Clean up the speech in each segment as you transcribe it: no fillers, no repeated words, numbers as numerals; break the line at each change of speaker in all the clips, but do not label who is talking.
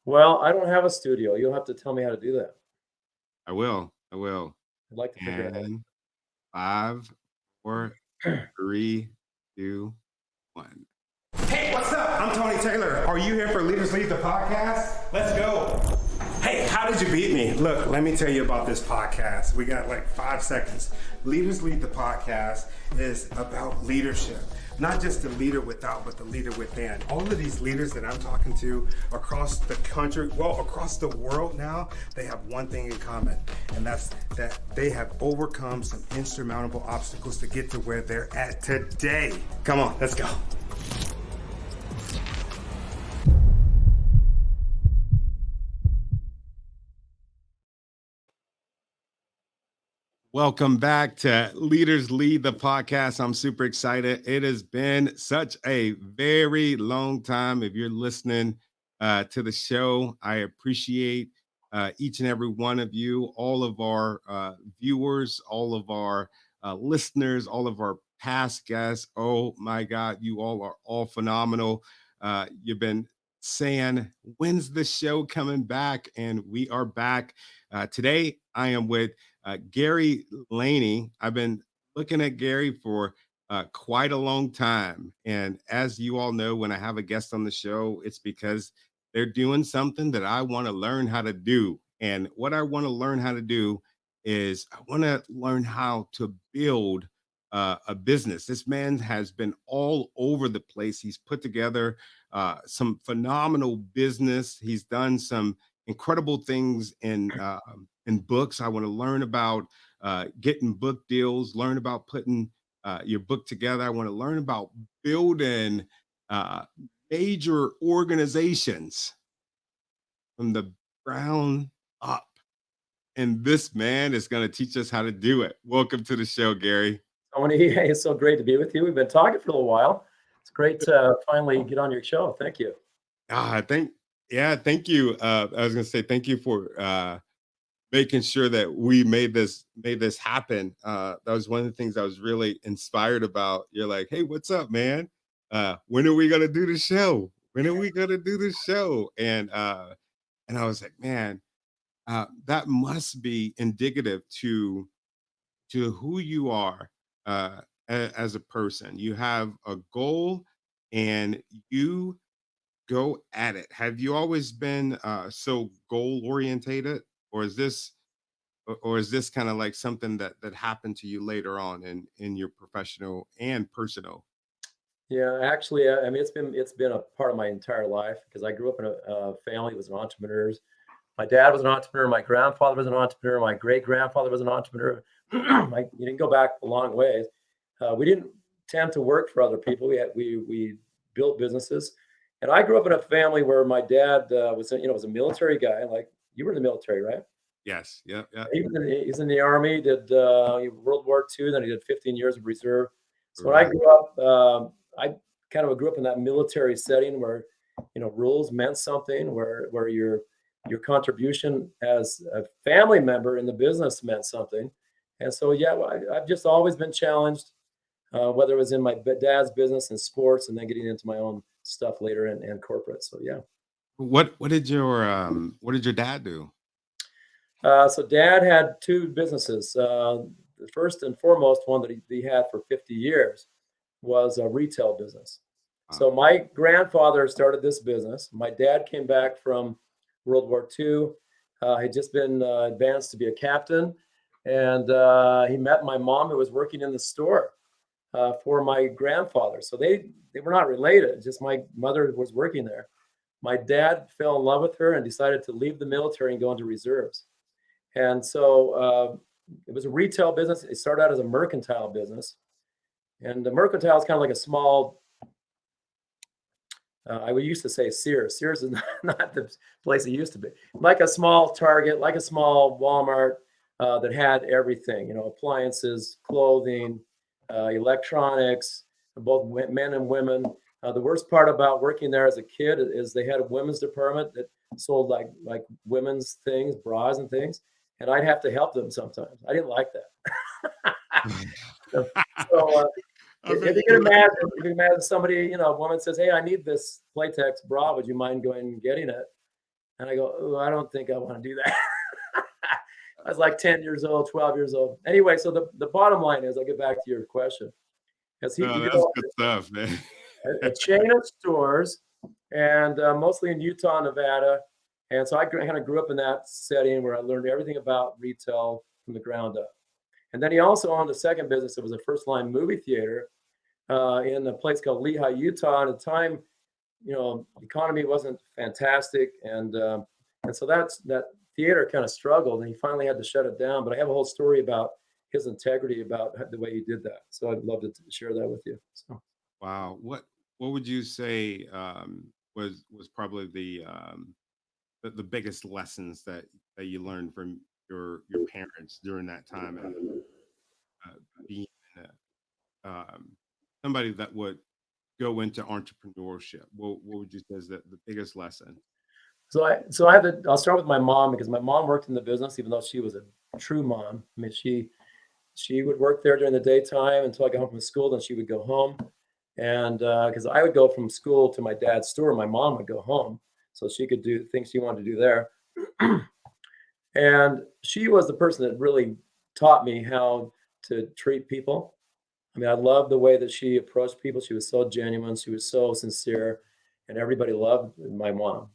Well, I don't have a studio. You'll have to tell me how to do that.
I will. I will.
I'd like to figure it
And five, four,
out.
three, two, one.
Hey, what's up? I'm Tony Taylor. Are you here for Leaders Lead the podcast? Let's go. Hey, how did you beat me? Look, let me tell you about this podcast. We got like 5 seconds. Leaders Lead the podcast is about leadership. Not just the leader without, but the leader within. All of these leaders that I'm talking to across the country, well, across the world now, they have one thing in common, and that's that they have overcome some insurmountable obstacles to get to where they're at today. Come on, let's go.
Welcome back to Leaders Lead the podcast. I'm super excited. It has been such a very long time. If you're listening to the show, I appreciate each and every one of you, all of our viewers, all of our listeners, all of our past guests. Oh my God, you all are all phenomenal. You've been saying, when's the show coming back? And we are back. Today, I am with Gary Laney. I've been looking at Gary for quite a long time. And as you all know, when I have a guest on the show, it's because they're doing something that I want to learn how to do. And what I want to learn how to do is I want to learn how to build a business. This man has been all over the place. He's put together some phenomenal business. He's done some incredible things in books. I want to learn about getting book deals, learn about putting your book together. I want to learn about building uh, major organizations from the ground up. And this man is going to teach us how to do it. Welcome to the show, Gary.
Tony, hey, it's so great to be with you. We've been talking for a little while. It's great to finally get on your show. Thank you.
Thank you. I was going to say thank you for making sure that we made this happen. That was one of the things I was really inspired about. You're like, hey, what's up, man? When are we gonna do the show? When are we gonna do the show? And I was like, man, that must be indicative to who you are as a person. You have a goal and you go at it. Have you always been so goal orientated, or is this kind of like something that happened to you later on in your professional and personal?
Yeah, actually, I mean, it's been a part of my entire life because I grew up in a family that was entrepreneurs. My dad was an entrepreneur. My grandfather was an entrepreneur. My great grandfather was an entrepreneur. You didn't go back a long ways. We didn't tend to work for other people. We built businesses, and I grew up in a family where my dad was a military guy. Like you were in the military, right?
Yes. Yeah. Yeah.
He's in the army. Did World War II. Then he did 15 years of reserve. So when I
Right.
grew up, I kind of grew up in that military setting where rules meant something, where your contribution as a family member in the business meant something. And so, yeah, well, I've just always been challenged, whether it was in my dad's business and sports, and then getting into my own stuff later and corporate. So, yeah.
What did your dad do?
So, dad had two businesses. The first and foremost one that he had for 50 years was a retail business.
Uh,
So, my grandfather started this business. My dad came back from World War II. Had just been advanced to be a captain, and he met my mom, who was working in the store for my grandfather. So they were not related. Just my mother was working there. My dad fell in love with her and decided to leave the military and go into reserves. And so it was a retail business. It started out as a mercantile business, and the mercantile is kind of like a small. I would used to say Sears. Sears is not the place it used to be. Like a small Target, like a small Walmart that had everything, appliances, clothing, electronics, both men and women. The worst part about working there as a kid is they had a women's department that sold like women's things, bras and things, and I'd have to help them sometimes. I didn't like that. So
I
if
bet
you
you
can imagine, somebody, a woman says, "Hey, I need this Playtex bra. Would you mind going and getting it?" And I go, oh, I don't think I want to do that. I was like 10 years old, 12 years old. Anyway, so the bottom line is, I'll get back to your question. As he
No, that's
developed
good stuff, man.
a chain of stores, and mostly in Utah, Nevada. And so I kind of grew up in that setting where I learned everything about retail from the ground up. And then he also owned a second business. It was a first line movie theater in a place called Lehi, Utah. And at the time, the economy wasn't fantastic. And so that theater kind of struggled, and he finally had to shut it down. But I have a whole story about his integrity, about the way he did that. So I'd love to share that with you. So.
Wow. What would you say was probably the biggest lessons that you learned from your parents during that time, and being somebody that would go into entrepreneurship? What would you say is the biggest lesson?
So I'll start with my mom, because my mom worked in the business, even though she was a true mom. I mean, she would work there during the daytime until I got home from school. Then she would go home, and because I would go from school to my dad's store, my mom would go home so she could do things she wanted to do there. And she was the person that really taught me how to treat people. I mean, I love the way that she approached people. She was so genuine. She was so sincere, and everybody loved my mom.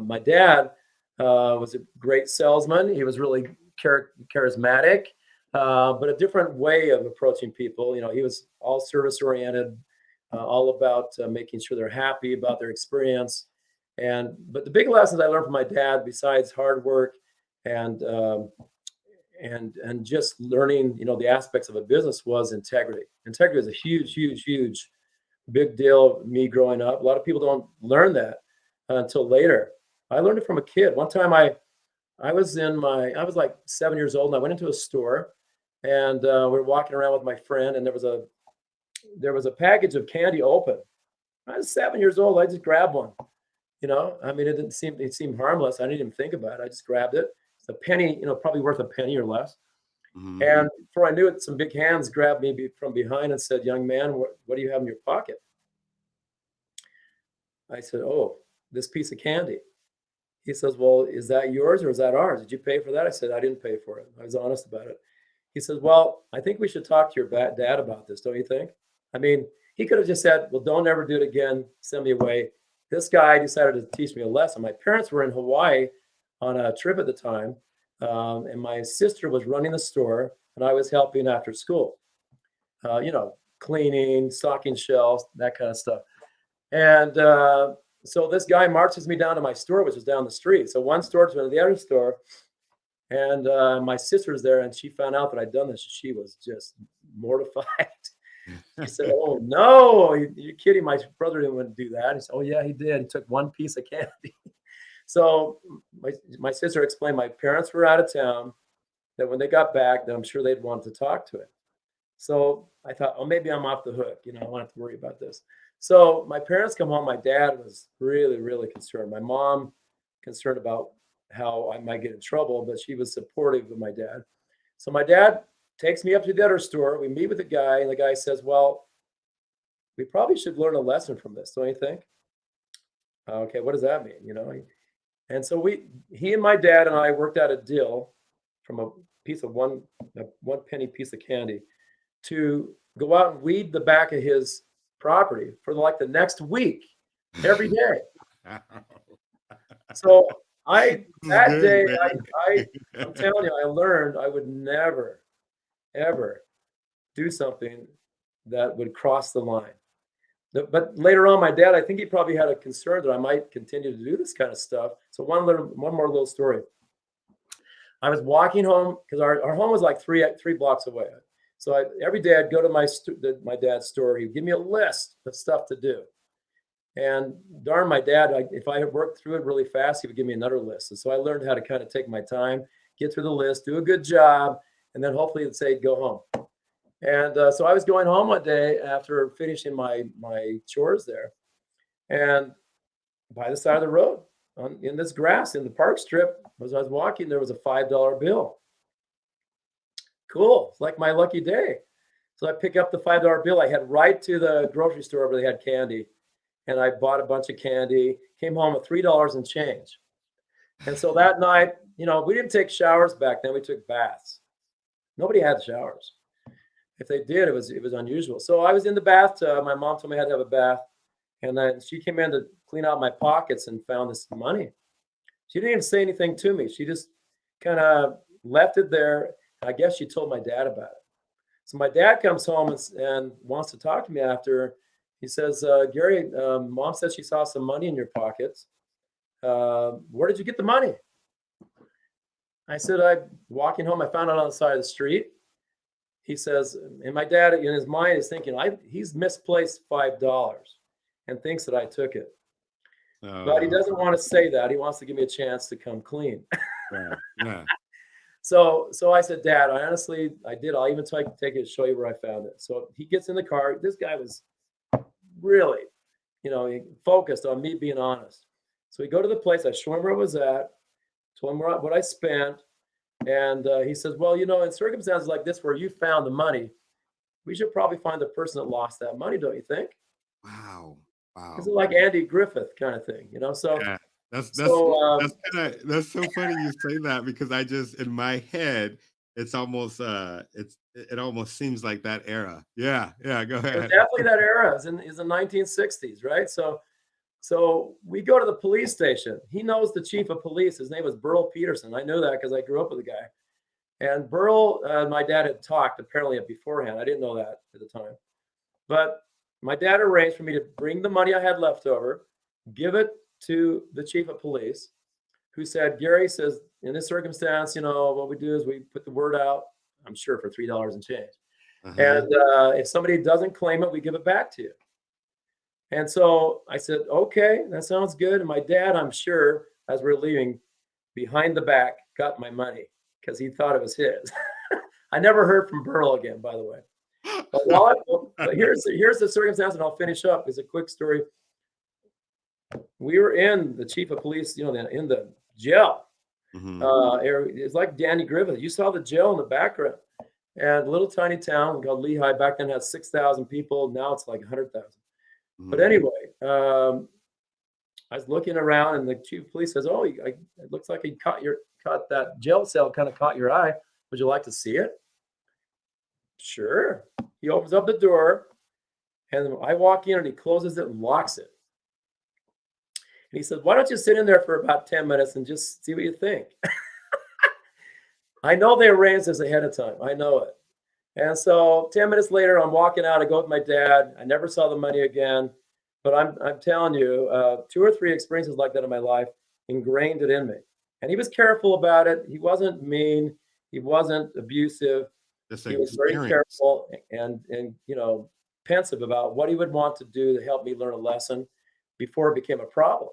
My dad was a great salesman. He was really charismatic, but a different way of approaching people. He was all service oriented, all about making sure they're happy about their experience. But the big lessons I learned from my dad, besides hard work and just learning, the aspects of a business, was integrity. Integrity is a huge, big deal. Me growing up, a lot of people don't learn that until later. I learned it from a kid. One time, I was like 7 years old, and I went into a store, and we were walking around with my friend, and there was a package of candy open. I was 7 years old. I just grabbed one. I mean, it seemed harmless. I didn't even think about it. I just grabbed it. It's a penny, probably worth a penny or less.
Mhm.
And before I knew it, some big hands grabbed me from behind and said, "Young man, what do you have in your pocket?" I said, "Oh, this piece of candy." He says, "Well, is that yours or is that ours? Did you pay for that?" I said, "I didn't pay for it." I was honest about it. He says, "Well, I think we should talk to your dad about this, don't you think?" I mean, he could have just said, "Well, don't ever do it again. Send me away." This guy decided to teach me a lesson. My parents were in Hawaii on a trip at the time, and my sister was running the store, and I was helping after school. Cleaning, stocking shelves, that kind of stuff. And so this guy marches me down to my store, which is down the street. So one store to the other store, and my sister's there, and she found out that I'd done this. She was just mortified. She said, "Oh no, you're kidding! My brother didn't do that." He said, "Oh yeah, he did. He took one piece of candy." So my sister explained my parents were out of town. That when they got back, that I'm sure they'd want to talk to him. So I thought, oh, maybe I'm off the hook. I don't have to worry about this. So my parents come home. My dad was really, really concerned. My mom concerned about how I might get in trouble, but she was supportive of my dad. So my dad takes me up to the other store. We meet with the guy, and the guy says, "Well, we probably should learn a lesson from this, don't you think?" Okay, what does that mean? And so he and my dad and I worked out a deal from a piece of one penny piece of candy to go out and weed the back of his property for like the next week, every day. So
This is
that
good,
day,
man.
I'm telling you, I learned I would never, ever do something that would cross the line. But later on, my dad, I think he probably had a concern that I might continue to do this kind of stuff. So one more little story. I was walking home because our home was like three blocks away. So every day I'd go to my dad's store. He'd give me a list of stuff to do. And darn my dad, if I had worked through it really fast, he would give me another list. And so I learned how to kind of take my time, get through the list, do a good job, and then hopefully it'd say, "Go home." And so I was going home one day after finishing my chores there. And by the side of the road, in this grass, in the park strip, as I was walking, there was a $5 bill. Cool. It's like my lucky day. So I pick up the $5 bill. I head right to the grocery store where they had candy. And I bought a bunch of candy, came home with $3 and change. And so that night, we didn't take showers back then. We took baths. Nobody had showers. If they did, it was unusual. So I was in the bathtub. My mom told me I had to have a bath. And then she came in to clean out my pockets and found this money. She didn't even say anything to me. She just kind of left it there. I guess she told my dad about it. So my dad comes home and wants to talk to me after. He says, Gary, Mom said she saw some money in your pockets. Where did you get the money? I said, I'm walking home. I found it on the side of the street. He says, and my dad in his mind is thinking, he's misplaced $5 and thinks that I took it. But he doesn't want to say that. He wants to give me a chance to come clean.
Yeah.
So I said, Dad, I did. I'll even take it to show you where I found it. So he gets in the car. This guy was really, focused on me being honest. So we go to the place. I show him where it was at, told him what I spent. And he says, well, in circumstances like this where you found the money, we should probably find the person that lost that money, don't you think?
Wow.
It's like Andy Griffith kind of thing, So
yeah. That's
so
so funny you say that, because I just, in my head, it's almost it almost seems like that era. Yeah, go
it was
ahead.
definitely that era. It's in the 1960s, right? So we go to the police station. He knows the chief of police. His name was Burl Peterson. I knew that because I grew up with the guy. And Burl and my dad had talked apparently beforehand. I didn't know that at the time. But my dad arranged for me to bring the money I had left over, give it to the chief of police, who said, Gary says, in this circumstance, what we do is we put the word out, I'm sure for $3 and change. And if somebody doesn't claim it, we give it back to you. And so I said, okay, that sounds good. And my dad, I'm sure, as we're leaving, behind the back, got my money because he thought it was his. I never heard from Burl again, by the way. But here's the circumstance, and I'll finish up. It's a quick story. We were in the chief of police, in the jail. It's like Danny Griffith. You saw the jail in the background. And a little tiny town called Lehigh back then had 6,000 people. Now it's like 100,000. But anyway, I was looking around, and the chief of police says, "Oh, it looks like he caught that jail cell, kind of caught your eye. Would you like to see it?" Sure. He opens up the door, and I walk in, and he closes it and locks it. And he said, "Why don't you sit in there for about 10 minutes and just see what you think?" I know they arranged this ahead of time. I know it. And so 10 minutes later, I'm walking out. I go with my dad. I never saw the money again. But I'm telling you, 2 or 3 experiences like that in my life ingrained it in me. And he was careful about it. He wasn't mean. He wasn't abusive. He was very careful and pensive about what he would want to do to help me learn a lesson before it became a problem.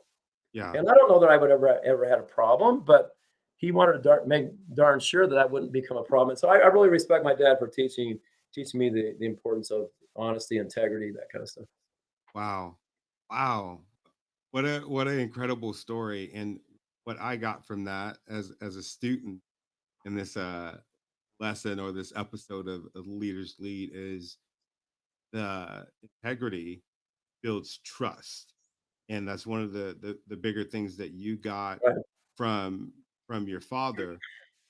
Yeah.
And I don't know that I would ever had a problem, but he wanted to make darn sure that wouldn't become a problem. And so I really respect my dad for teaching me the importance of honesty, integrity, that kind of stuff.
Wow. What an incredible story. And what I got from that as a student in this lesson or this episode of Leaders Lead is the integrity builds trust. And that's one of the bigger things that you got
Right.
from your father,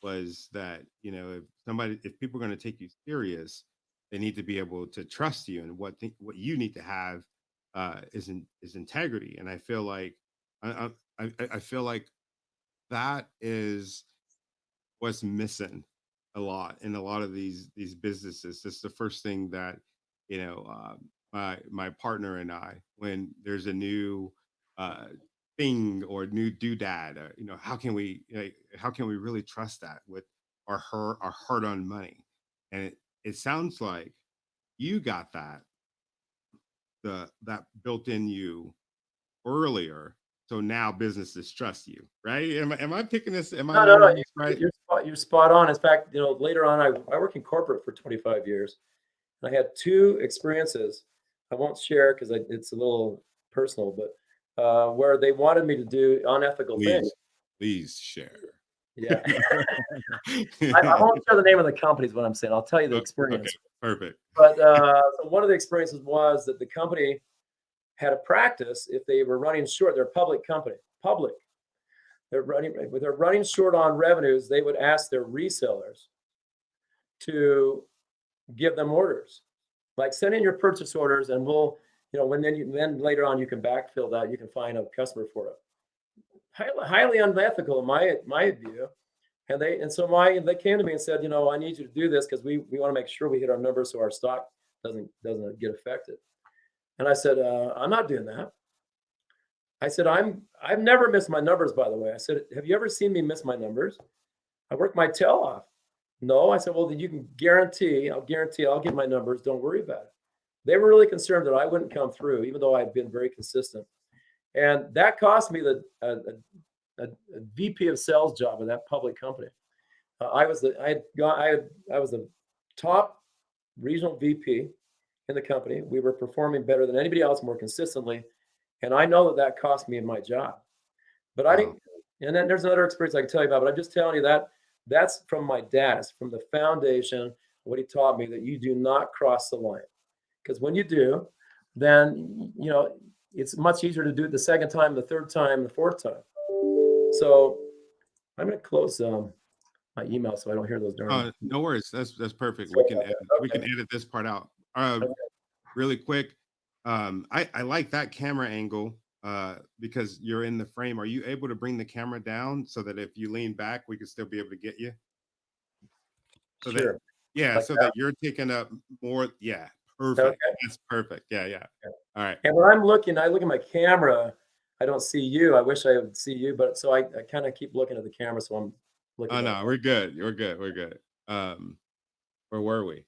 was that, if people are going to take you serious, they need to be able to trust you. And what you need to have is integrity. And I feel like I feel like that is what's missing a lot in a lot of these businesses. It's the first thing that my partner and I, when there's a new thing or new doodad, how can we really trust that with our hard-earned money? And it sounds like you got that built in you earlier, so now businesses trust you, right? Am I picking this? Am I
No.
this right?
You're spot on. In fact, later on, I worked in corporate for 25 years. And I had 2 experiences. I won't share because it's a little personal, but where they wanted me to do unethical things.
Please share.
Yeah. I won't share the name of the companies, what I'm saying. I'll tell you the experience.
Okay, perfect.
But so one of the experiences was that the company had a practice if they were running short. They're a public company, public. they're running short on revenues, they would ask their resellers to give them orders. Like send in your purchase orders and we'll, then later on you can backfill that, you can find a customer for it. Highly unethical in my view. And they came to me and said, I need you to do this because we want to make sure we hit our numbers so our stock doesn't get affected. And I said, I'm not doing that. I said, I've never missed my numbers, by the way. I said, have you ever seen me miss my numbers? I work my tail off. No, I said, well, then you can I'll guarantee I'll get my numbers. Don't worry about it. They were really concerned that I wouldn't come through, even though I'd been very consistent. And that cost me a VP of sales job in that public company. I was the top regional VP in the company. We were performing better than anybody else, more consistently, and I know that cost me my job. But I didn't. And then there's another experience I can tell you about. But I'm just telling you that's from my dad. It's from the foundation. What he taught me, that you do not cross the line, because when you do, then it's much easier to do it the second time, the third time, the fourth time. So I'm going to close my email so I don't hear those darn.
No worries. That's perfect. We can edit this part out. Really quick. I like that camera angle because you're in the frame. Are you able to bring the camera down so that if you lean back, we can still be able to get you? So
sure.
That you're taking up more. Yeah. Perfect. Okay. That's perfect. Yeah. All right.
And when I look at my camera, I don't see you. I wish I would see you, but so I kind of keep looking at the camera. So I'm looking.
Oh, no, we're good. We're good. Where were we?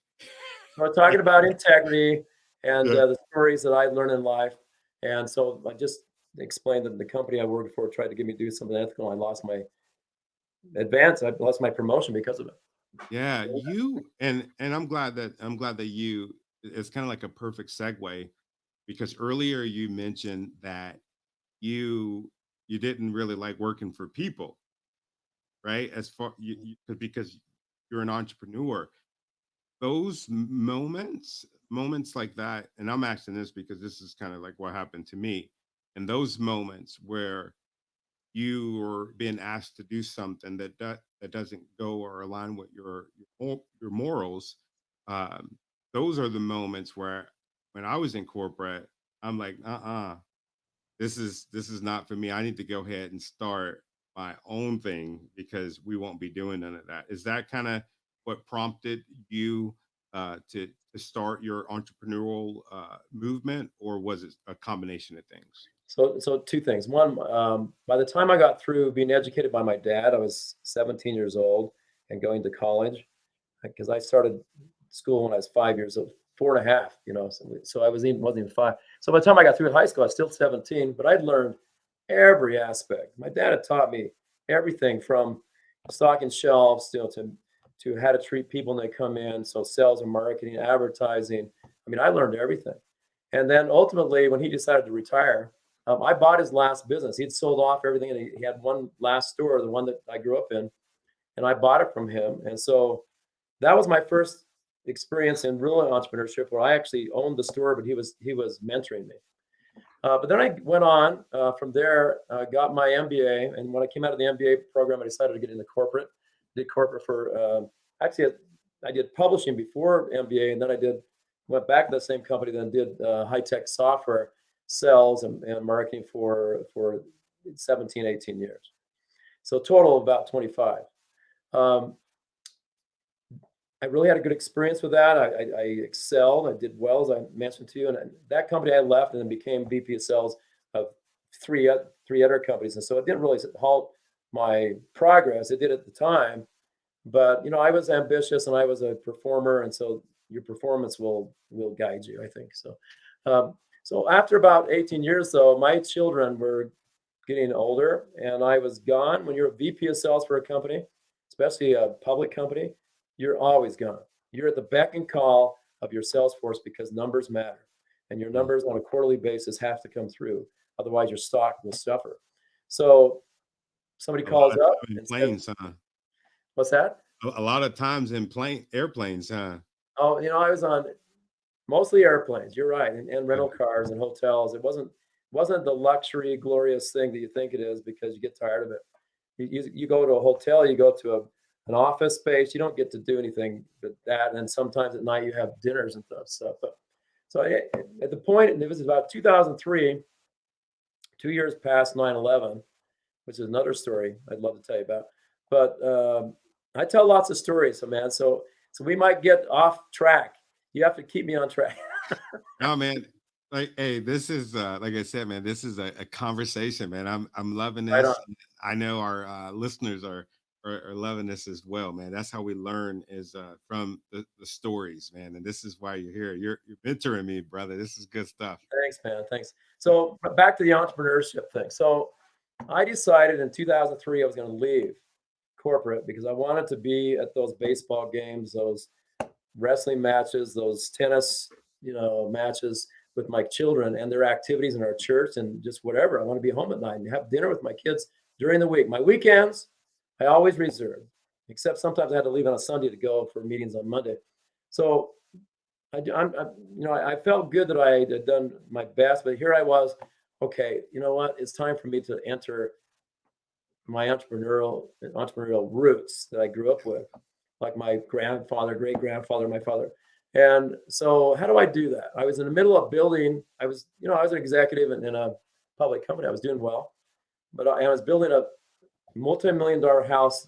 We're talking about integrity and the stories that I learned in life. And so I just explained that the company I worked for tried to get me to do something ethical. I lost my advance. I lost my promotion because of it.
Yeah, and I'm glad that you, it's kind of like a perfect segue, because earlier you mentioned that you didn't really like working for people, right? As far because you're an entrepreneur. Those moments like that, and I'm asking this because this is kind of like what happened to me. And those moments where you were being asked to do something that doesn't go or align with your morals, those are the moments where, when I was in corporate, I'm like, this is not for me. I need to go ahead and start my own thing because we won't be doing none of that. Is that kind of what prompted you to start your entrepreneurial movement, or was it a combination of things?
So two things. One, by the time I got through being educated by my dad, I was 17 years old and going to college, because I started school when I was 5 years old, 4.5, so I wasn't even 5. So by the time I got through high school, I was still 17, but I'd learned every aspect. My dad had taught me everything from stocking shelves, to how to treat people when they come in. So sales and marketing, advertising. I mean, I learned everything. And then ultimately, when he decided to retire, I bought his last business. He'd sold off everything, and he had one last store, the one that I grew up in, and I bought it from him. And so that was my first experience in real entrepreneurship, where I actually owned the store, but he was mentoring me. But then I went on from there, got my MBA, and when I came out of the MBA program, I decided to get into corporate. Did corporate for actually I did publishing before MBA, and then went back to the same company, then did high tech software sales and marketing for 17, 18 years. So total of about 25. I really had a good experience with that. I excelled. I did well, as I mentioned to you. And that company I left and then became VP of sales of three other companies. And so it didn't really halt my progress. It did at the time. But, I was ambitious and I was a performer. And so your performance will guide you, I think. So, so after about 18 years, though, my children were getting older and I was gone. When you're a VP of sales for a company, especially a public company, you're always gone. You're at the beck and call of your sales force, because numbers matter. And your numbers on a quarterly basis have to come through. Otherwise, your stock will suffer. So somebody calls up and says, what's that?
A lot of times in airplanes, huh?
Oh, I was on mostly airplanes. You're right. And rental cars and hotels. It wasn't the luxury, glorious thing that you think it is, because you get tired of it. You go to a hotel, you go to an office space, you don't get to do anything but that. And sometimes at night you have dinners and stuff. But so at the point, and it was about 2003, 2 years past 9/11, which is another story I'd love to tell you about. But I tell lots of stories, so man. So we might get off track. You have to keep me on track.
No, man. Like, hey, this is like I said, man, this is a conversation, man. I'm loving
Right on.
this. I know our listeners are loving this as well, man. That's how we learn is from the stories, man. And this is why you're here. You're mentoring me, brother. This is good stuff.
Thanks, man. Thanks. So back to the entrepreneurship thing. So I decided in 2003 I was going to leave corporate because I wanted to be at those baseball games, those wrestling matches, those tennis, matches with my children and their activities in our church and just whatever. I want to be home at night and have dinner with my kids during the week. My weekends, I always reserved, except sometimes I had to leave on a Sunday to go for meetings on Monday. So I felt good that I had done my best, but here I was. Okay, you know what? It's time for me to enter my entrepreneurial roots that I grew up with, like my grandfather, great grandfather, my father. And so, how do I do that? I was in the middle of building. I was an executive in a public company. I was doing well, but I was building a multi-million-dollar house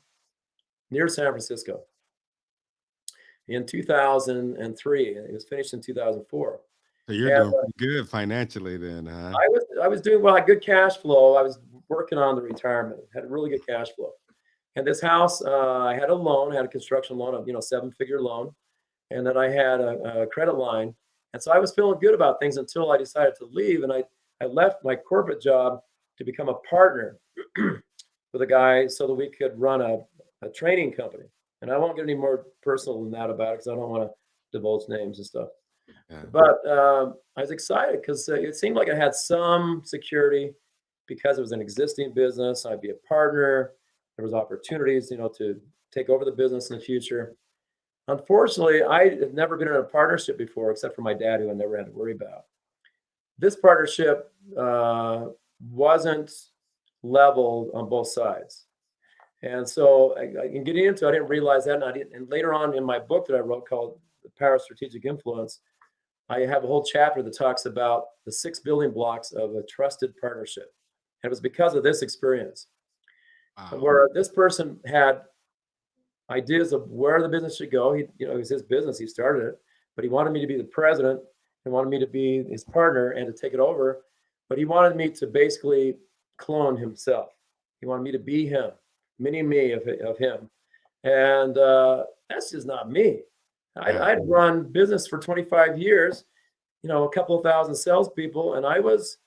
near San Francisco in 2003, and it was finished in 2004.
So you're
And
doing pretty good financially then, huh?
I was doing well. I had good cash flow. I was working on the retirement. Had really good cash flow. And this house, I had a loan, had a construction loan, of 7-figure loan, and then I had a credit line. And so I was feeling good about things until I decided to leave, and I left my corporate job to become a partner with a guy so that we could run a training company. And I won't get any more personal than that about it because I don't want to divulge names and stuff.
Yeah.
But I was excited because it seemed like I had some security because it was an existing business. I'd be a partner. There was opportunities, to take over the business in the future. Unfortunately, I had never been in a partnership before, except for my dad, who I never had to worry about. This partnership wasn't leveled on both sides. And so in getting into it, I didn't realize that. And later on in my book that I wrote called The Power of Strategic Influence, I have a whole chapter that talks about the 6 building blocks of a trusted partnership. And it was because of this experience where this person had ideas of where the business should go. It was his business. He started it, but he wanted me to be the president. He wanted me to be his partner and to take it over. But he wanted me to basically clone himself. He wanted me to be him, mini me of him. And that's just not me. I'd run business for 25 years, a couple of thousand salespeople, and I was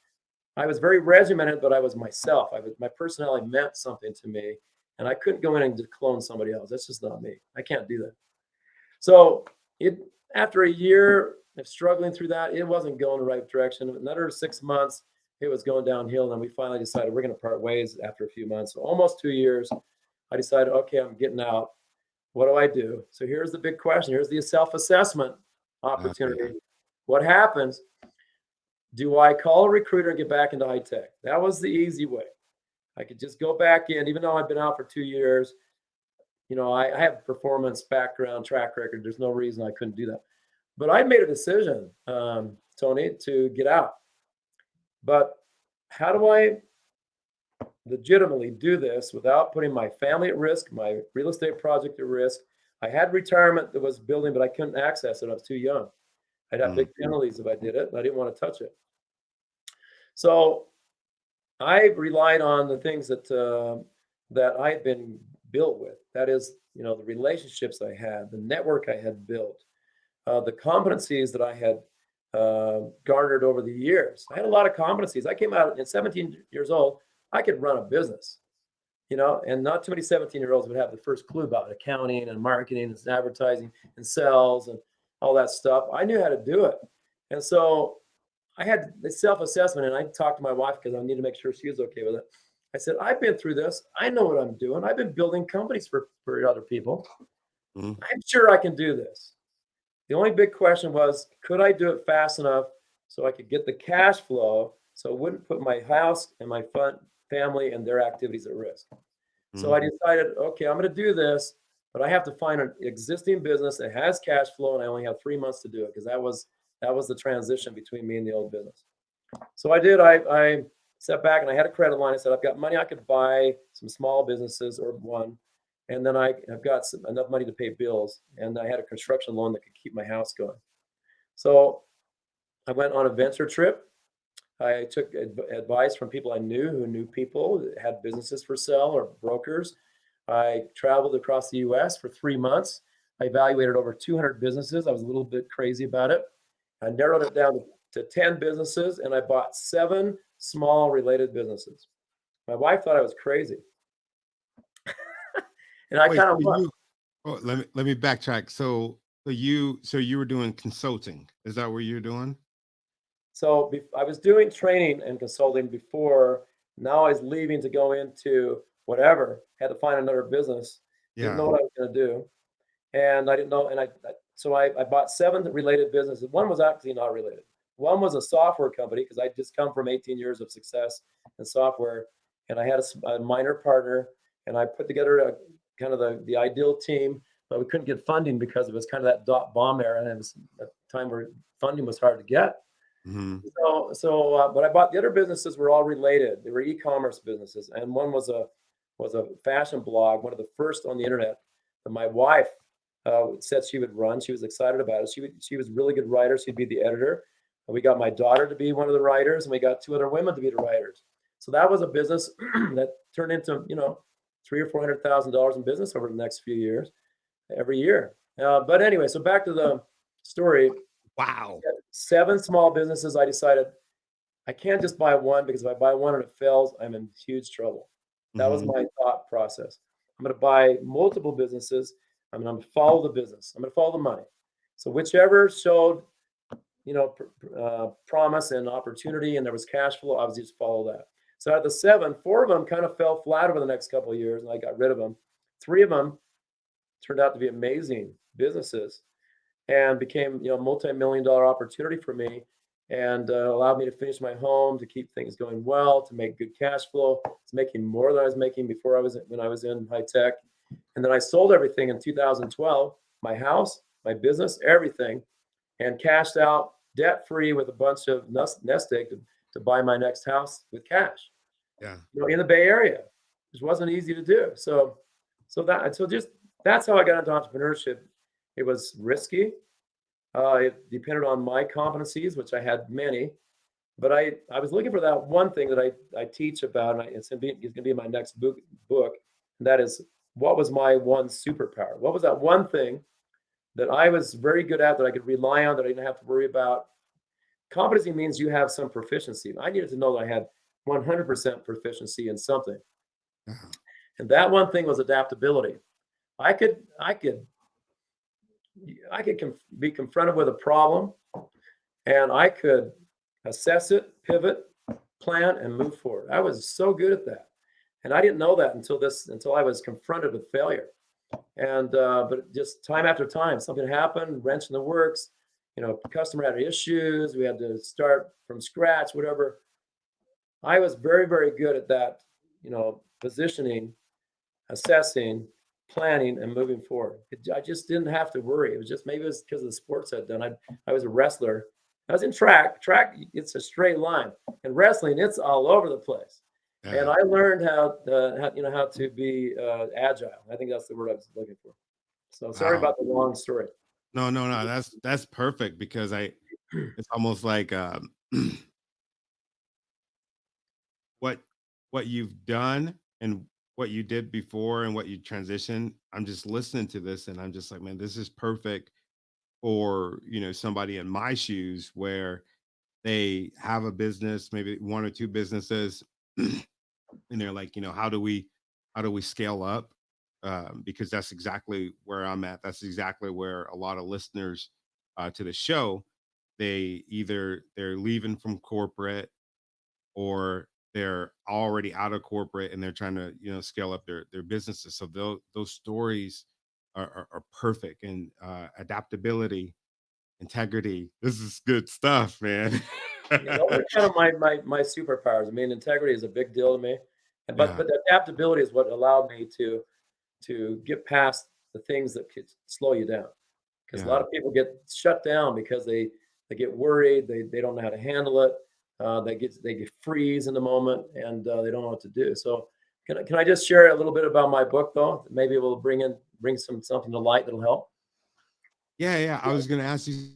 very regimented, but I was myself. My personality meant something to me, and I couldn't go in and just clone somebody else. That's just not me. I can't do that. So after a year of struggling through that, it wasn't going the right direction. Another 6 months, it was going downhill, and we finally decided we're going to part ways after a few months. So almost 2 years, I decided, okay, I'm getting out. What do I do? So here's the big question. Here's the self-assessment opportunity. What happens? Do I call a recruiter and get back into high tech? That was the easy way. I could just go back in, even though I've been out for 2 years. I have performance background, track record. There's no reason I couldn't do that. But I made a decision, Tony, to get out. But how do I legitimately do this without putting my family at risk, my real estate project at risk? I had retirement that was building, but I couldn't access it. I was too young. I'd have big penalties if I did it, and I didn't want to touch it. So I relied on the things that I had been built with. That is, the relationships I had, the network I had built, the competencies that I had garnered over the years. I had a lot of competencies. I came out at 17 years old. I could run a business, and not too many 17-year-olds would have the first clue about accounting and marketing and advertising and sales and all that stuff. I knew how to do it. And so I had the self-assessment, and I talked to my wife because I needed to make sure she was okay with it. I said, I've been through this. I know what I'm doing. I've been building companies for other people. I'm sure I can do this. The only big question was, could I do it fast enough so I could get the cash flow so it wouldn't put my house and my family and their activities at risk? So I decided, okay, I'm going to do this, but I have to find an existing business that has cash flow, and I only have 3 months to do it because that was the transition between me and the old business. So I did. I sat back and I had a credit line. I said, I've got money I could buy some small businesses or one, and then I've got enough money to pay bills, and I had a construction loan that could keep my house going. So I went on a venture trip. I took advice from people I knew who knew people that had businesses for sale or brokers. I traveled across the US for 3 months. I evaluated over 200 businesses. I was a little bit crazy about it. I narrowed it down to 10 businesses, and I bought 7 small related businesses. My wife thought I was crazy. And I
Wait,
kind
so
of was.
you let me backtrack. So you were doing consulting. Is that what you're doing?
So I was doing training and consulting before. Now I was leaving to go into whatever. Had to find another business. Didn't know
Yeah.
what I was going to do, and I didn't know. And so I bought 7 related businesses. One was actually not related. One was a software company because I just come from 18 years of success in software, and I had a minor partner, and I put together a kind of the ideal team, but we couldn't get funding because it was kind of that dot bomb era, and it was a time where funding was hard to get.
Hmm.
But I bought the other businesses were all related. They were e-commerce businesses, and one was a fashion blog, one of the first on the internet that my wife said she would run. She was excited about it. She was a really good writer. She'd be the editor. And we got my daughter to be one of the writers, and we got 2 other women to be the writers. So that was a business that turned into three or $400,000 in business over the next few years, every year. But anyway, so back to the story.
Wow.
7 small businesses. I decided I can't just buy one because if I buy one and it fails, I'm in huge trouble. That was
Hmm.
my thought process. I'm going to buy multiple businesses. I'm going to follow the business. I'm going to follow the money. So whichever showed, promise and opportunity, and there was cash flow, I was just follow that. So out of the 7, 4 of them kind of fell flat over the next couple of years, and I got rid of them. 3 of them turned out to be amazing businesses and became multi-million dollar opportunity for me, and allowed me to finish my home, to keep things going well, to make good cash flow. It's making more than I was making before when I was in high tech. And then I sold everything in 2012, my house, my business, everything, and cashed out debt free with a bunch of nest egg to buy my next house with cash,
Yeah.
in the Bay Area, which wasn't easy to do. So just that's how I got into entrepreneurship. It was risky. It depended on my competencies, which I had many, but I was looking for that one thing that I teach about, and it's going to be in my next book, and that is, what was my one superpower? What was that one thing that I was very good at, that I could rely on, that I didn't have to worry about? Competency means you have some proficiency. I needed to know that I had 100% proficiency in something,
Uh-huh.
and that one thing was adaptability. I could I could be confronted with a problem, and I could assess it, pivot, plan, and move forward. I was so good at that, and I didn't know that until I was confronted with failure. And but just time after time, something happened, wrench in the works. Customer had issues. We had to start from scratch. Whatever. I was very, very good at that. Positioning, assessing, planning, and moving forward. I just didn't have to worry. It was just, maybe it was because of the sports I'd done. I was a wrestler. I was in track. Track, it's a straight line, and wrestling, it's all over the place. And
Yeah.
I learned how to be agile. I think that's the word I was looking for. So sorry
Wow.
about the long story.
No, no, no. That's perfect because it's almost like what what you've done and what you did before and what you transitioned. I'm just listening to this and I'm just like, man, this is perfect for somebody in my shoes where they have a business, maybe one or two businesses, and they're like, how do we scale up? Because that's exactly where I'm at. That's exactly where a lot of listeners to the show, they're leaving from corporate, or they're already out of corporate and they're trying to scale up their businesses. So those stories are perfect. And adaptability, integrity, this is good stuff, man.
Yeah, those are kind of my superpowers. I mean, integrity is a big deal to me. But
Yeah.
the adaptability is what allowed me to get past the things that could slow you down. Because a
Yeah.
lot of people get shut down because they get worried, they don't know how to handle it, they get freeze in the moment, and they don't know what to do. So can I just share a little bit about my book though? Maybe it will bring something to light that'll help.
Yeah. Yeah. I was going to ask you,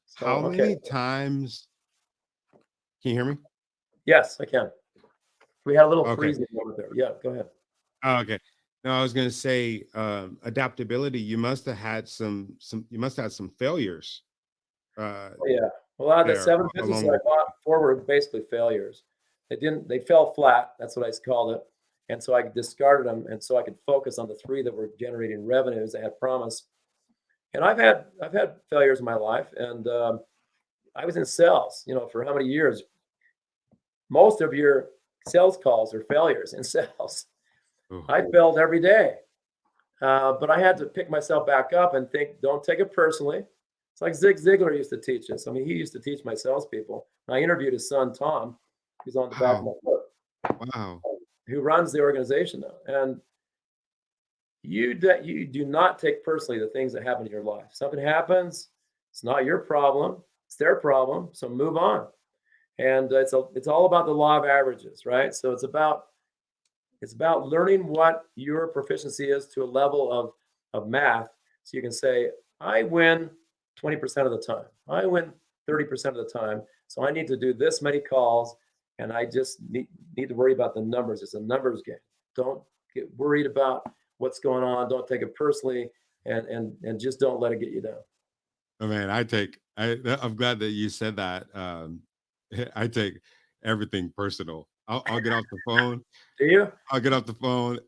So
how
okay,
many times can you hear me?
yes, I can. We had a little
Okay.
freezing moment there. Yeah, go ahead.
Oh, okay. No, I was going to say, adaptability. You must have had you must have had some failures, uh,
Oh, yeah. Well, out of the
there
7 businesses
along
I
the,
bought before were basically failures. They fell flat. That's what I called it. And so I discarded them, and so I could focus on the 3 that were generating revenues I had promised. And I've had failures in my life, and I was in sales, for how many years? Most of your sales calls are failures in sales.
oh,
I failed every day. But I had to pick myself back up and think, don't take it personally. It's like Zig Ziglar used to teach us. I mean, he used to teach my salespeople. I interviewed his son, Tom, who's on the back of
wow.
my book,
Wow.
who runs the organization now. And you do not take personally the things that happen in your life. Something happens, it's not your problem, it's their problem. So move on. And it's all about the law of averages, right? So it's about learning what your proficiency is to a level of math. So you can say, I win 20% of the time. I win 30% of the time. So I need to do this many calls, and I just need to worry about the numbers. It's a numbers game. Don't get worried about what's going on. Don't take it personally, and just don't let it get you down.
Oh, man, I'm glad that you said that. I take everything personal. I'll get off the phone.
Do you?
I'll get off the phone.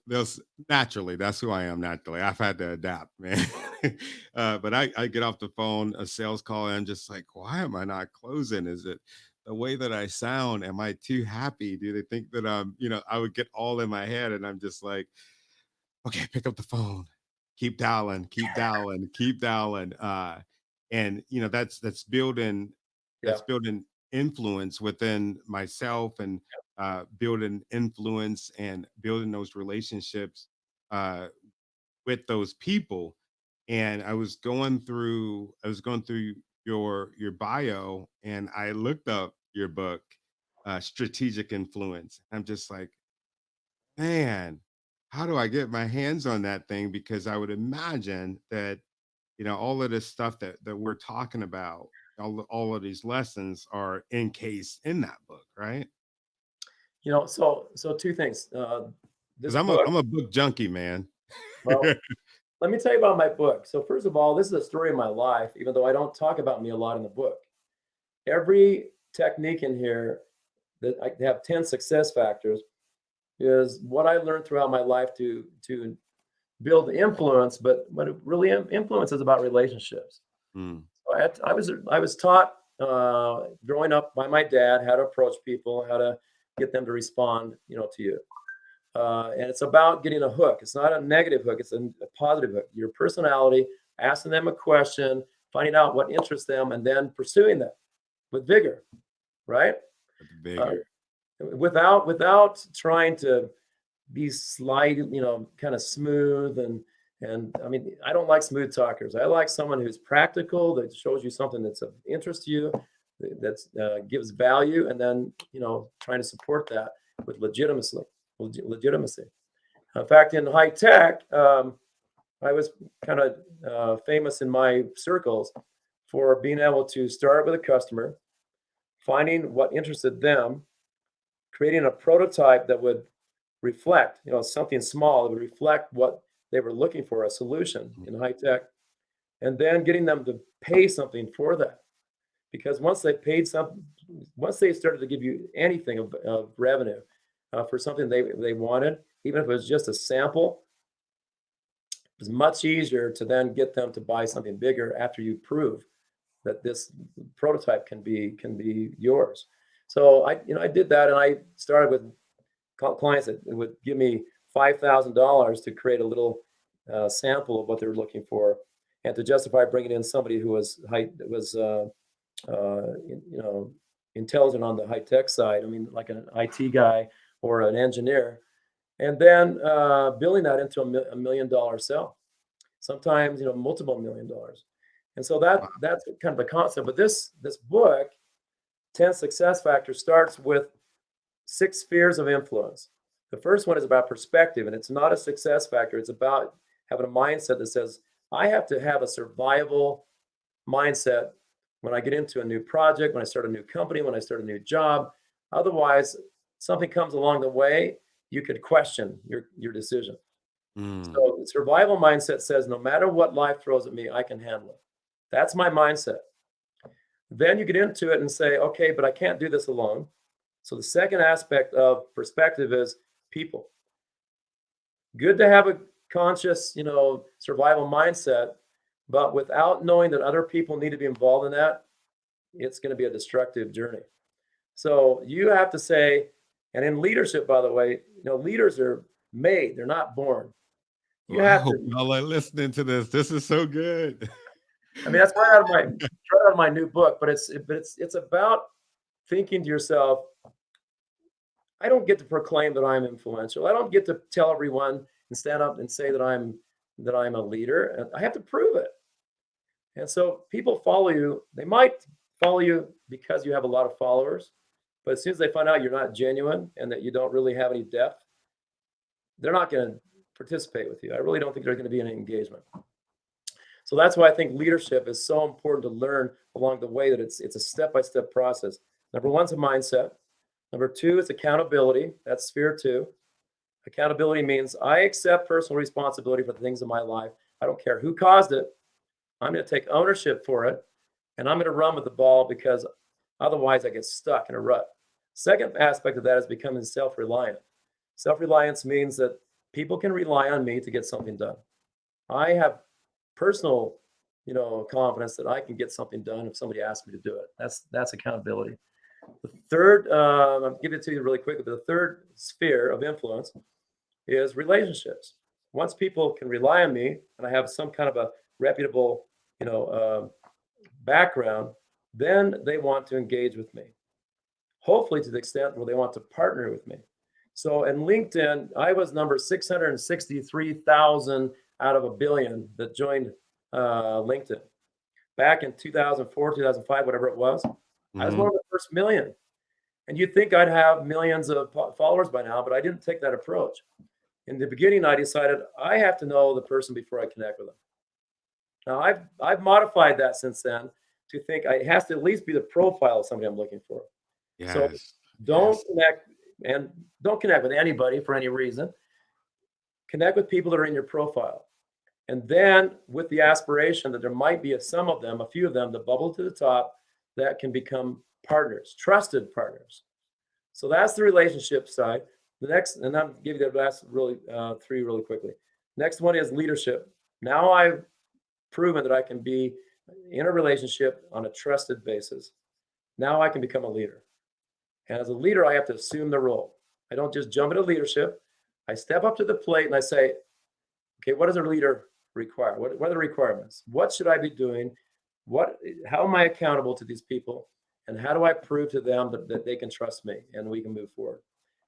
Naturally, that's who I am naturally. I've had to adapt, man. But I get off the phone, a sales call, and I'm just like, why am I not closing? Is it the way that I sound? Am I too happy? Do they think that I would get all in my head, and I'm just like, okay, pick up the phone, keep dialing, keep dialing, keep dialing. And
Yeah.
that's building influence within myself, and building influence and building those relationships uh, with those people. And I was going through your bio, and I looked up your book, Strategic Influence. I'm just like, man, how do I get my hands on that thing? Because I would imagine that, all of this stuff that we're talking about, all of these lessons are encased in that book, right?
So two things.
Because
This
I'm a
book,
I'm a book junkie, man.
well, let me tell you about my book. So first of all, this is a story of my life, even though I don't talk about me a lot in the book. Every technique in here that I have 10 success factors is what I learned throughout my life to build influence, but what it really influence is about relationships.
Mm,
So I was taught growing up by my dad how to approach people, how to get them to respond, to you. And it's about getting a hook. It's not a negative hook. It's a positive hook. Your personality, asking them a question, finding out what interests them, and then pursuing them with vigor, right?
that's
Uh,
bigger.
without trying to be slide, kind of smooth and I mean, I don't like smooth talkers. I like someone who's practical, that shows you something that's of interest to you, that gives value, and then trying to support that with legitimacy. In fact, in high tech, I was kind of famous in my circles for being able to start with a customer, finding what interested them, creating a prototype that would reflect, something small that would reflect what they were looking for, a solution
Mm,
in high tech, and then getting them to pay something for that. Because once they started to give you anything of revenue for something they wanted, even if it was just a sample, it was much easier to then get them to buy something bigger after you prove that this prototype can be yours. So I did that, and I started with clients that would give me $5,000 to create a little sample of what they were looking for, and to justify bringing in somebody who was uh, intelligent on the high tech side. I mean, like an IT guy or an engineer, and then building that into $1 million sale. Sometimes, multiple $1 million. And so that's kind of the concept. But this book, 10 Success Factors, starts with 6 spheres of influence. The first one is about perspective, and it's not a success factor. It's about having a mindset that says, I have to have a survival mindset when I get into a new project, when I start a new company, when I start a new job. Otherwise, something comes along the way, you could question your decision. So the survival mindset says, no matter what life throws at me, I can handle it. That's my mindset. Then you get into it and say, okay, but I can't do this alone. So the second aspect of perspective is people. Good to have a conscious, survival mindset, but without knowing that other people need to be involved in that, it's going to be a destructive journey. So you have to say, and in leadership, by the way, leaders are made, they're not born. You
I
have
hope
to,
y'all are listening to this. This is so good.
I mean, that's right out of my new book, but it's about thinking to yourself, I don't get to proclaim that I'm influential. I don't get to tell everyone and stand up and say that I'm a leader. I have to prove it. And so people follow you. They might follow you because you have a lot of followers, but as soon as they find out you're not genuine and that you don't really have any depth, they're not going to participate with you. I really don't think there's going to be any engagement. So that's why I think leadership is so important to learn along the way, that it's a step-by-step process. Number 1's a mindset. Number 2 is accountability. That's sphere 2. Accountability means I accept personal responsibility for the things in my life. I don't care who caused it. I'm going to take ownership for it, and I'm going to run with the ball, because otherwise I get stuck in a rut. Second aspect of that is becoming self-reliant. Self-reliance means that people can rely on me to get something done. I have personal, confidence that I can get something done if somebody asks me to do it. That's accountability. The third, I'll give it to you really quickly, but the third sphere of influence is relationships. Once people can rely on me and I have some kind of a reputable, background, then they want to engage with me. Hopefully to the extent where they want to partner with me. So in LinkedIn, I was number 663,000 out of 1 billion that joined LinkedIn. Back in 2004, 2005, whatever it was, I was one of the first million. And you'd think I'd have millions of followers by now, but I didn't take that approach. In the beginning, I decided I have to know the person before I connect with them. Now, I've modified that since then to think it has to at least be the profile of somebody I'm looking for.
Yes.
So don't connect with anybody for any reason. Connect with people that are in your profile. And then with the aspiration that there might be a few of them that bubble to the top that can become partners, trusted partners. So that's the relationship side. The next, and I'll give you the last three really quickly. Next one is leadership. Now I've proven that I can be in a relationship on a trusted basis. Now I can become a leader. And as a leader, I have to assume the role. I don't just jump into leadership. I step up to the plate and I say, okay, what does a leader require? What are the requirements? What should I be doing? How am I accountable to these people? And how do I prove to them that they can trust me and we can move forward?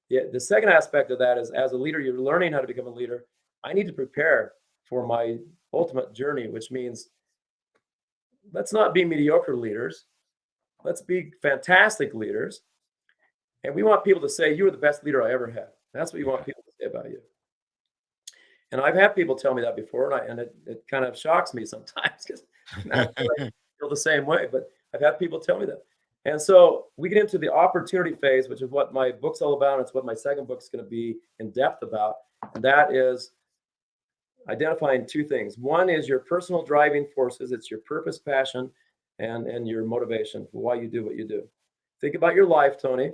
The second aspect of that is, as a leader, you're learning how to become a leader. I need to prepare for my ultimate journey, which means let's not be mediocre leaders. Let's be fantastic leaders. And we want people to say, you were the best leader I ever had. That's what you want people to say about you. And I've had people tell me that before, and it kind of shocks me sometimes, because I feel the same way. But I've had people tell me that. And so we get into the opportunity phase, which is what my book's all about. It's what my second book's going to be in depth about. And that is identifying two things. One is your personal driving forces. It's your purpose, passion, and your motivation for why you do what you do. Think about your life, Tony.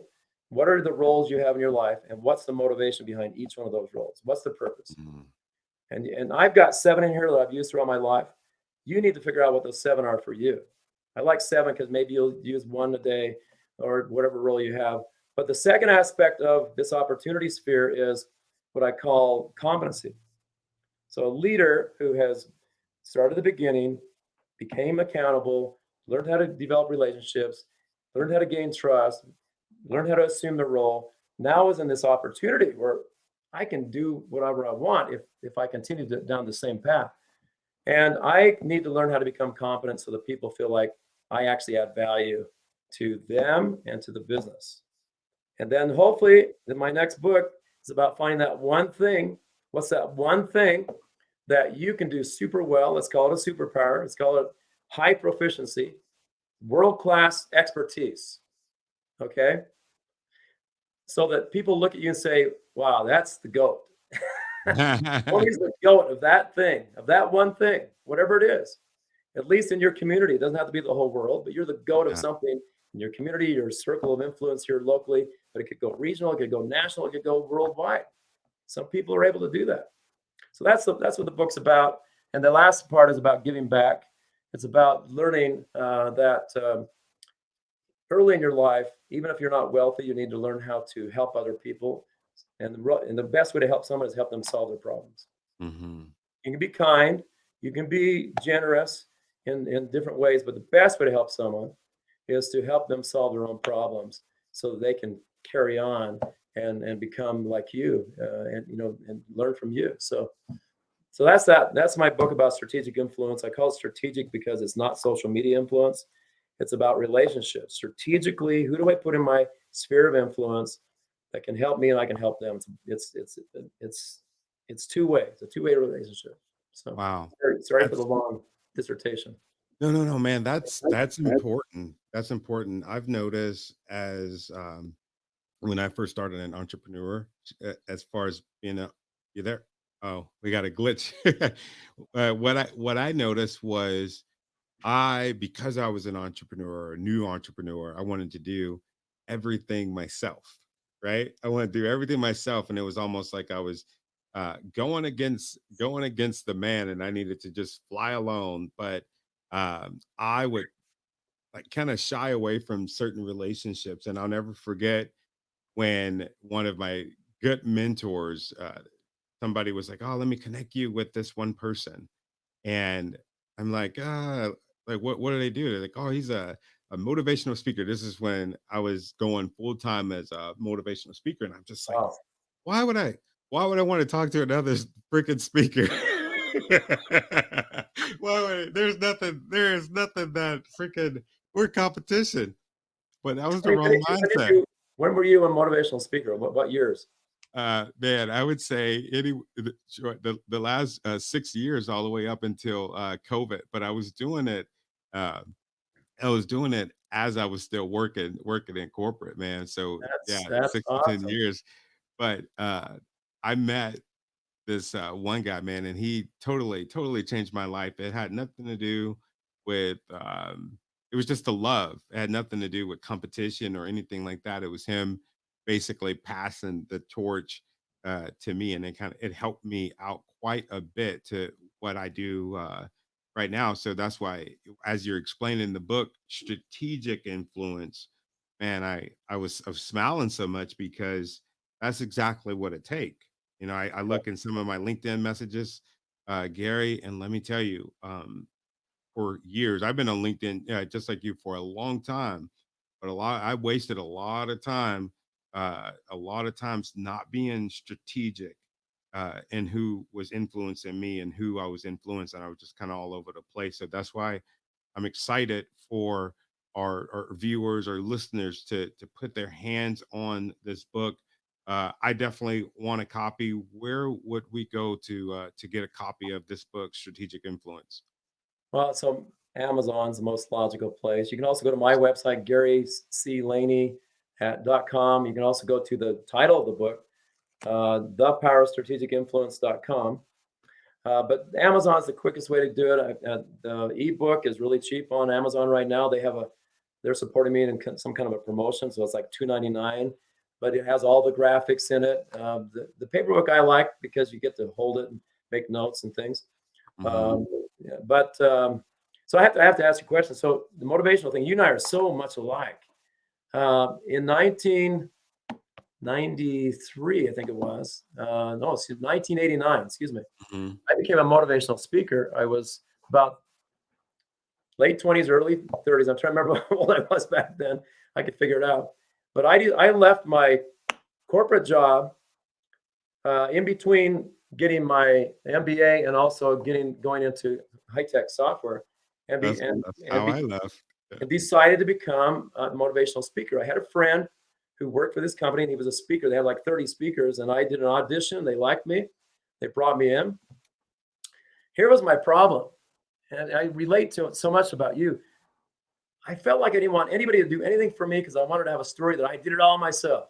What are the roles you have in your life, and what's the motivation behind each one of those roles? What's the purpose? And I've got 7 in here that I've used throughout my life. You need to figure out what those 7 are for you. I like 7 because maybe you'll use 1 a day or whatever role you have. But the second aspect of this opportunity sphere is what I call competency. So a leader who has started at the beginning, became accountable, learned how to develop relationships, learned how to gain trust, learned how to assume the role. now is in this opportunity where I can do whatever I want if I continue down the same path. And I need to learn how to become competent so that people feel like I actually add value to them and to the business. And then hopefully, in my next book is about finding that one thing. What's that one thing that you can do super well? Let's call it a superpower. Let's call it high proficiency, world-class expertise. Okay. So that people look at you and say, wow, that's the GOAT. Tony's the GOAT of that thing, of that one thing, whatever it is. At least in your community. It doesn't have to be the whole world, but you're the GOAT of
Yeah.
something in your community, your circle of influence here locally, but it could go regional, it could go national, it could go worldwide. Some people are able to do that. So that's what the book's about. And the last part is about giving back. It's about learning that early in your life, even if you're not wealthy, you need to learn how to help other people. And the best way to help someone is help them solve their problems.
Mm-hmm.
You can be kind, you can be generous in different ways, but the best way to help someone is to help them solve their own problems so that they can carry on and become like you, and learn from you. So that's that. That's my book about strategic influence. I call it strategic because it's not social media influence. It's about relationships. Strategically, who do I put in my sphere of influence that can help me and I can help them? It's two-way. It's a two-way relationship. So
Wow.
sorry for the long dissertation.
No, man. That's important. That's important. I've noticed as when I first started an entrepreneur, as far as being you there? Oh, we got a glitch. What I noticed was because I was an entrepreneur, a new entrepreneur, I wanted to do everything myself, right? I want to do everything myself, and it was almost like I was going against the man, and I needed to just fly alone. But I would like kind of shy away from certain relationships, and I'll never forget when one of my good mentors, somebody was like, "Oh, let me connect you with this one person," and I'm like, like what do they do? They're like, oh, he's a motivational speaker. This is when I was going full time as a motivational speaker, and I'm just like,
Wow.
why would I? Why would I want to talk to another freaking speaker? There is nothing that freaking we're competition. But that was the
When
wrong mindset.
when were you a motivational speaker? What years?
Man, I would say the last 6 years, all the way up until COVID. But uh, I was doing it as I was still working in corporate, man. So yeah,
That's
6 to 10
awesome.
years. But I met this one guy, man, and he totally changed my life. It had nothing to do with it was just the love. It had nothing to do with competition or anything like that. It was him basically passing the torch to me, and it helped me out quite a bit to what I do right now. So that's why, as you're explaining in the book, strategic influence, man, I was smiling so much because that's exactly what it takes. I look in some of my LinkedIn messages, Gary, and let me tell you, for years, I've been on LinkedIn, just like you, for a long time, but I wasted a lot of times not being strategic, in who was influencing me and who I was influenced, and I was just kind of all over the place. So that's why I'm excited for our viewers or listeners to put their hands on this book. I definitely want a copy. Where would we go to get a copy of this book, Strategic Influence?
Well, so Amazon's the most logical place. You can also go to my website, GaryCLaney.com. You can also go to the title of the book, thepowerstrategicinfluence.com. But Amazon's the quickest way to do it. The ebook is really cheap on Amazon right now. They're supporting me in some kind of a promotion, so it's like $2.99. But it has all the graphics in it. The paperwork I like because you get to hold it and make notes and things.
Hmm.
Yeah, so I have to ask you a question. So the motivational thing, you and I are so much alike. In 1993, I think it was. No, excuse 1989. Excuse me.
Hmm.
I became a motivational speaker. I was about late 20s, early 30s. I'm trying to remember how old I was back then. I could figure it out. But I left my corporate job, in between getting my MBA and also going into high-tech software, and be
That's how I left. Yeah.
and decided to become a motivational speaker. I had a friend who worked for this company, and he was a speaker. They had like 30 speakers, and I did an audition. They liked me. They brought me in. Here was my problem, and I relate to it so much about you. I felt like I didn't want anybody to do anything for me because I wanted to have a story that I did it all myself.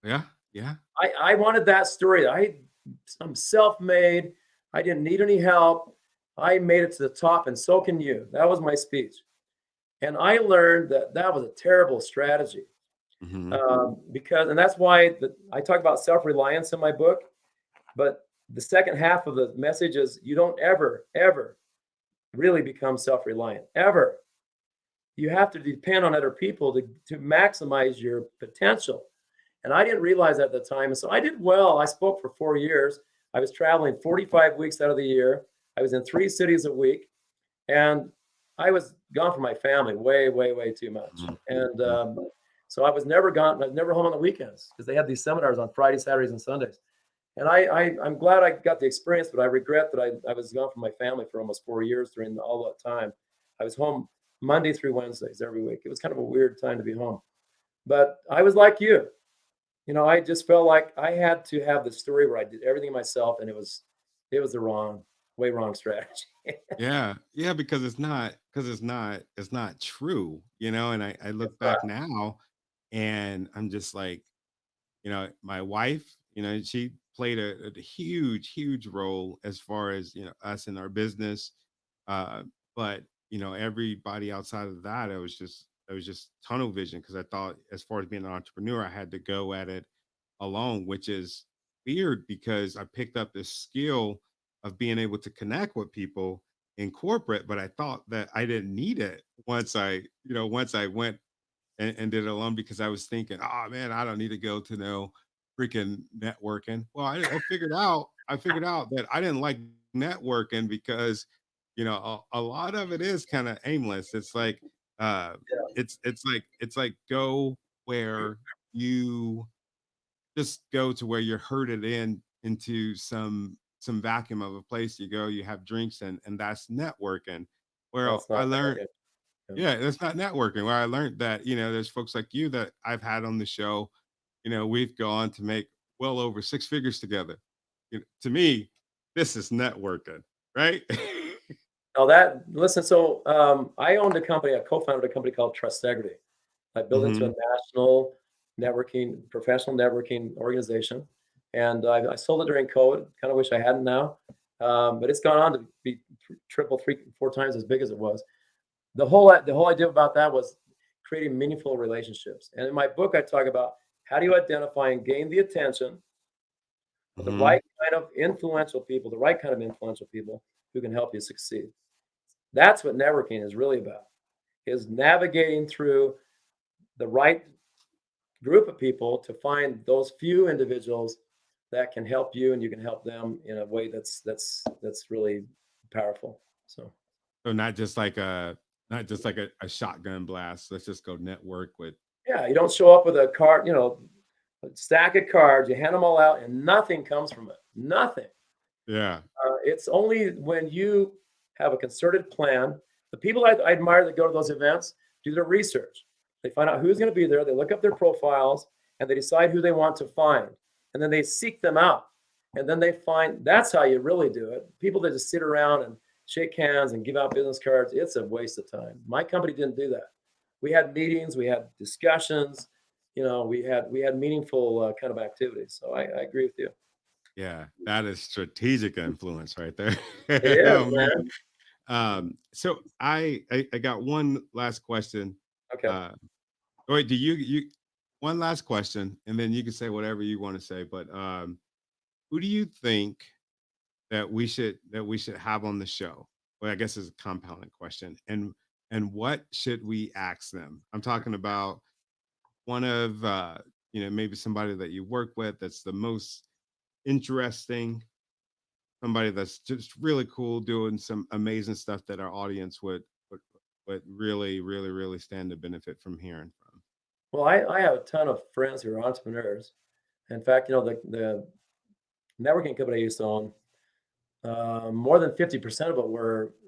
Yeah. Yeah.
I wanted that story. I'm self-made. I didn't need any help. I made it to the top, and so can you. That was my speech. And I learned that that was a terrible strategy,
Hmm.
because, and that's why I talk about self-reliance in my book. But the second half of the message is you don't ever, ever really become self-reliant, ever. You have to depend on other people to maximize your potential. And I didn't realize that at the time. And so I did well. I spoke for 4 years. I was traveling 45 weeks out of the year. I was in 3 cities a week. And I was gone from my family way, way, way too much. And so I was never gone. I was never home on the weekends because they had these seminars on Fridays, Saturdays, and Sundays. And I'm glad I got the experience, but I regret that I was gone from my family for almost 4 years during all that time. I was home Monday through Wednesdays every week. It was kind of a weird time to be home. But I was like you. I just felt like I had to have the story where I did everything myself, and it was the wrong strategy.
Yeah. Yeah. Because it's not true, and I
It's
look
not.
back now and I'm just like, my wife, she played a huge, huge role as far as, us in our business. Uh, but everybody outside of that, it was just tunnel vision because I thought as far as being an entrepreneur, I had to go at it alone, which is weird because I picked up this skill of being able to connect with people in corporate, but I thought that I didn't need it once I went and did it alone because I was thinking, oh man, I don't need to go to no freaking networking. Well, I figured out that I didn't like networking because a lot of it is kind of aimless. It's like it's like go where you just go to where you're herded into some vacuum of a place. You go, you have drinks, and that's networking. Where
That's
I
not
learned,
networking. Yeah.
yeah, that's not networking. Where I learned that there's folks like you that I've had on the show. We've gone to make well over six figures together. To me, this is networking, right?
Now listen, so I co-founded a company called Trustegrity. I built into a
Hmm.
national professional networking organization. And I sold it during COVID. Kind of wish I hadn't now. But it's gone on to be triple, three, four times as big as it was. The whole idea about that was creating meaningful relationships. And in my book, I talk about how do you identify and gain the attention of the
Hmm.
right kind of influential people, who can help you succeed. That's what networking is really about, is navigating through the right group of people to find those few individuals that can help you and you can help them in a way that's really powerful. So
So not just like a shotgun blast. Let's just go network with.
yeah, you don't show up with a card, a stack of cards, you hand them all out and nothing comes from it. Nothing.
Yeah.
It's only when you have a concerted plan. The people I admire that go to those events do their research. They find out who's going to be there. They look up their profiles and they decide who they want to find. And then they seek them out. And then they find that's how you really do it. People that just sit around and shake hands and give out business cards, it's a waste of time. My company didn't do that. We had meetings, we had discussions, we had meaningful kind of activities. So I agree with you.
Yeah, that is strategic influence right there.
It is,
Oh man.
man.
So I got one last question.
Okay.
Uh, wait, do you one last question, and then you can say whatever you want to say. But who do you think that we should have on the show? Well, I guess is a compounding question, and what should we ask them? I'm talking about one of maybe somebody that you work with that's the most interesting, somebody that's just really cool doing some amazing stuff that our audience would really really really stand to benefit from hearing from.
Well, I have a ton of friends who are entrepreneurs. In fact, the networking company I used to own, more than 50% of it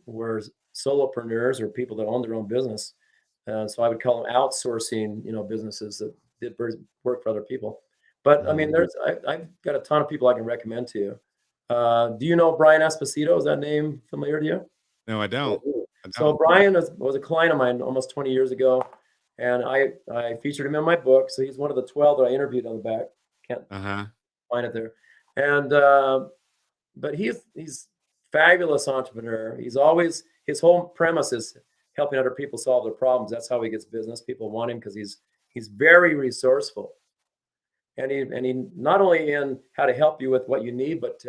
were solopreneurs or people that owned their own business. So I would call them outsourcing, businesses that did work for other people. But I mean, I've got a ton of people I can recommend to you. Do you know Brian Esposito? Is that name familiar to you?
No, I don't.
So Brian was a client of mine almost 20 years ago, and I featured him in my book. So he's one of the 12 that I interviewed on the back. Can't find it there. And but he's fabulous entrepreneur. His whole premise is helping other people solve their problems. That's how he gets business. People want him because he's very resourceful. And he not only in how to help you with what you need, but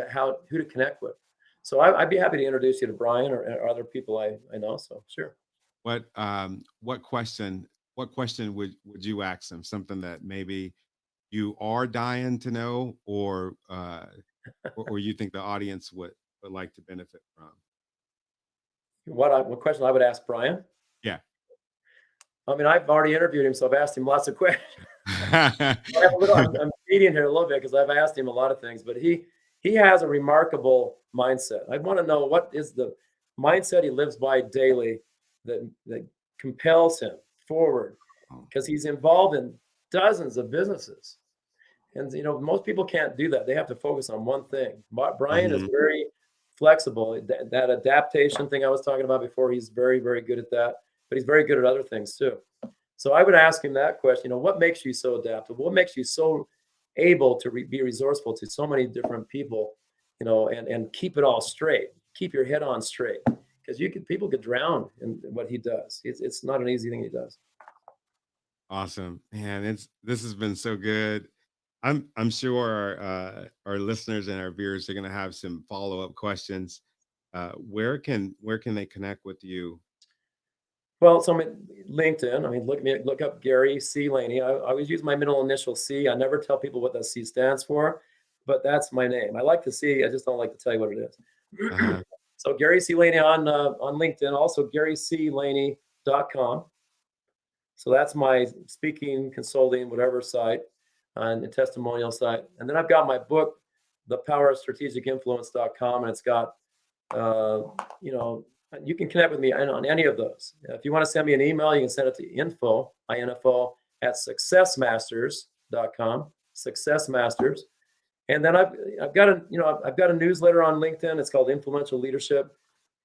who to connect with. So I'd be happy to introduce you to Brian or other people I know. So sure.
What question would you ask them? Something that maybe you are dying to know, or you think the audience would like to benefit from?
What question I would ask Brian?
Yeah.
I mean, I've already interviewed him, so I've asked him lots of questions. I'm cheating here a little bit because I've asked him a lot of things, but he has a remarkable mindset. I want to know what is the mindset he lives by daily that compels him forward, because he's involved in dozens of businesses. And most people can't do that. They have to focus on one thing. Brian is very flexible. That adaptation thing I was talking about before, he's very, very good at that, but he's very good at other things too. So I would ask him that question, what makes you so adaptable? What makes you so able to be resourceful to so many different people, and keep it all straight, keep your head on straight, because people could drown in what he does. It's not an easy thing he does.
Awesome, man. This has been so good. I'm sure our listeners and our viewers are going to have some follow-up questions. Where can they connect with you?
Well, so LinkedIn. I mean, look up Gary C. Laney. I always use my middle initial C. I never tell people what that C stands for, but that's my name. I like the C. I just don't like to tell you what it is. So Gary C. Laney on LinkedIn. Also GaryCLaney.com. So that's my speaking, consulting, whatever site, and the testimonial site. And then I've got my book, The Power of Strategic Influence.com, and it's got you can connect with me on any of those. If you want to send me an email, you can send it to info at successmasters.com, successmasters. And then I've got a newsletter on LinkedIn. It's called Influential Leadership.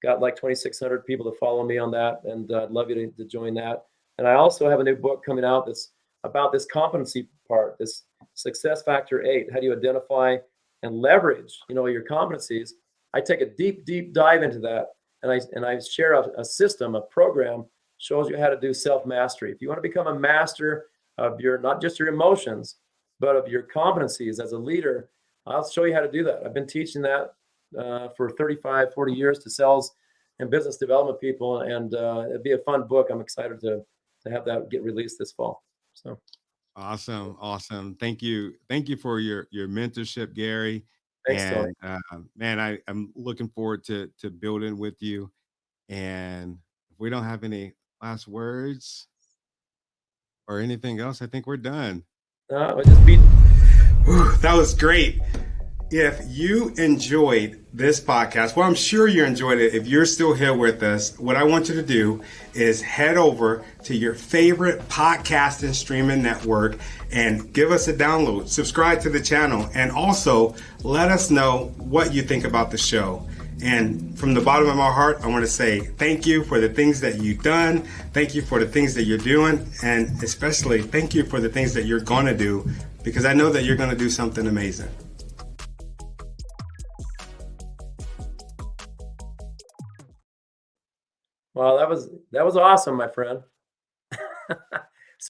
Got like 2,600 people to follow me on that, and I'd love you to join that. And I also have a new book coming out that's about this competency part, this success factor 8. How do you identify and leverage, your competencies? I take a deep dive into that. And I share a system, a program, shows you how to do self-mastery. If you want to become a master of not just your emotions, but of your competencies as a leader, I'll show you how to do that. I've been teaching that for 35, 40 years to sales and business development people. And it'd be a fun book. I'm excited to have that get released this fall. So
awesome. Thank you for your mentorship, Gary.
Thanks, Tony.
And man, I'm looking forward to building with you. And if we don't have any last words or anything else, I think we're done.
That was great. If you enjoyed this podcast, well, I'm sure you enjoyed it. If you're still here with us, what I want you to do is head over to your favorite podcast and streaming network and give us a download, subscribe to the channel, and also let us know what you think about the show. And from the bottom of my heart, I want to say thank you for the things that you've done. Thank you for the things that you're doing. And especially thank you for the things that you're going to do, because I know that you're going to do something amazing.
Well, that was awesome, my friend.